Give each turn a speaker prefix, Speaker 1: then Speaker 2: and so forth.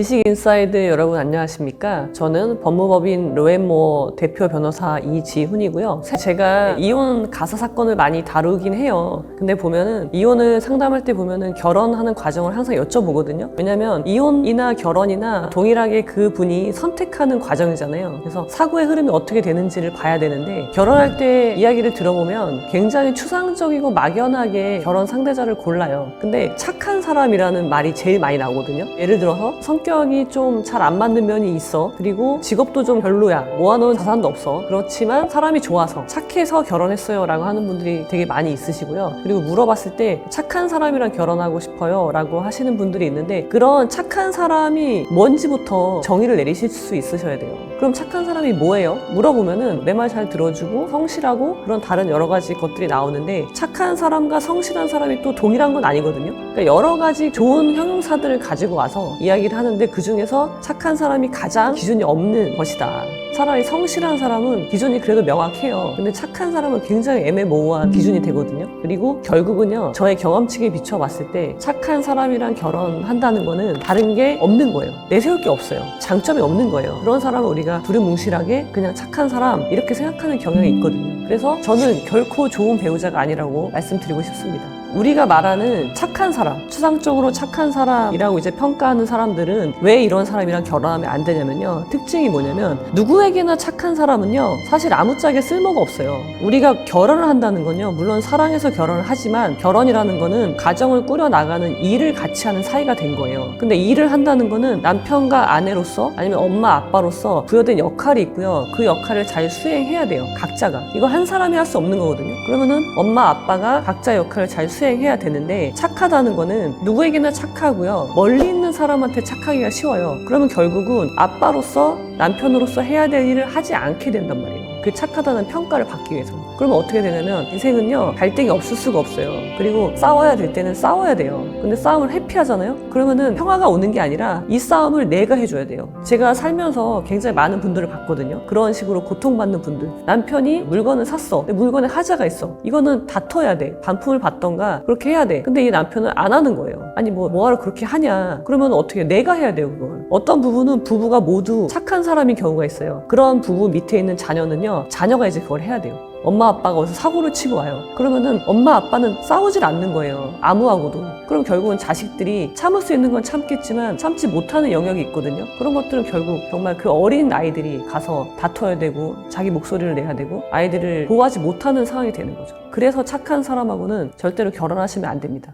Speaker 1: 지식인사이드 여러분 안녕하십니까? 저는 법무법인 로앤모어 대표 변호사 이지훈이고요. 제가 이혼 가사 사건을 많이 다루긴 해요. 근데 보면은 이혼을 상담할 때 보면은 결혼하는 과정을 항상 여쭤보거든요. 왜냐면 이혼이나 결혼이나 동일하게 그 분이 선택하는 과정이잖아요. 그래서 사고의 흐름이 어떻게 되는지를 봐야 되는데 결혼할 때 이야기를 들어보면 굉장히 추상적이고 막연하게 결혼 상대자를 골라요. 근데 착한 사람이라는 말이 제일 많이 나오거든요. 예를 들어서 성격이 좀 잘 안 맞는 면이 있어. 그리고 직업도 좀 별로야. 모아놓은 자산도 없어. 그렇지만 사람이 좋아서 착해서 결혼했어요 라고 하는 분들이 되게 많이 있으시고요. 그리고 물어봤을 때 착한 사람이랑 결혼하고 싶어요 라고 하시는 분들이 있는데 그런 착한 사람이 뭔지부터 정의를 내리실 수 있으셔야 돼요. 그럼 착한 사람이 뭐예요? 물어보면은 내 말 잘 들어주고 성실하고 그런 다른 여러 가지 것들이 나오는데 착한 사람과 성실한 사람이 또 동일한 건 아니거든요. 그러니까 여러 가지 좋은 형용사들을 가지고 와서 이야기를 하는데 그 중에서 착한 사람이 가장 기준이 없는 것이다. 차라리 성실한 사람은 기준이 그래도 명확해요. 근데 착한 사람은 굉장히 애매모호한 기준이 되거든요. 그리고 결국은요, 저의 경험치에 비춰봤을 때 착한 사람이랑 결혼한다는 거는 다른 게 없는 거예요. 내세울 게 없어요. 장점이 없는 거예요. 그런 사람은 우리가 두루뭉실하게 그냥 착한 사람 이렇게 생각하는 경향이 있거든요. 그래서 저는 결코 좋은 배우자가 아니라고 말씀드리고 싶습니다. 우리가 말하는 착한 사람, 추상적으로 착한 사람이라고 이제 평가하는 사람들은 왜 이런 사람이랑 결혼하면 안 되냐면요. 특징이 뭐냐면 누구에게나 착한 사람은요. 사실 아무짝에 쓸모가 없어요. 우리가 결혼을 한다는 건요. 물론 사랑해서 결혼을 하지만 결혼이라는 거는 가정을 꾸려나가는 일을 같이 하는 사이가 된 거예요. 근데 일을 한다는 거는 남편과 아내로서 아니면 엄마 아빠로서 부여된 역할이 있고요. 그 역할을 잘 수행해야 돼요. 각자가. 이거 한 사람이 할 수 없는 거거든요. 그러면은 엄마 아빠가 각자 역할을 잘 수행해야 되는데 착하다는 거는 누구에게나 착하고요. 멀리 있는 사람한테 착하기가 쉬워요. 그러면 결국은 아빠로서 남편으로서 해야 될 일을 하지 않게 된단 말이에요. 그 착하다는 평가를 받기 위해서. 그러면 어떻게 되냐면 인생은요 갈등이 없을 수가 없어요. 그리고 싸워야 될 때는 싸워야 돼요. 근데 싸움을 회피하잖아요. 그러면은 평화가 오는 게 아니라 이 싸움을 내가 해줘야 돼요. 제가 살면서 굉장히 많은 분들을 봤거든요. 그런 식으로 고통받는 분들. 남편이 물건을 샀어. 근데 물건에 하자가 있어. 이거는 다퉈야 돼. 반품을 받던가 그렇게 해야 돼. 근데 이 남편은 안 하는 거예요. 아니 뭐하러 그렇게 하냐. 그러면 어떻게 내가 해야 돼요 그걸. 어떤 부부는 부부가 모두 착한 사람인 경우가 있어요. 그런 부부 밑에 있는 자녀는요 자녀가 이제 그걸 해야 돼요. 엄마 아빠가 어디서 사고를 치고 와요. 그러면은 엄마 아빠는 싸우질 않는 거예요. 아무하고도. 그럼 결국은 자식들이 참을 수 있는 건 참겠지만 참지 못하는 영역이 있거든요. 그런 것들은 결국 정말 그 어린 아이들이 가서 다퉈야 되고 자기 목소리를 내야 되고 아이들을 보호하지 못하는 상황이 되는 거죠. 그래서 착한 사람하고는 절대로 결혼하시면 안 됩니다.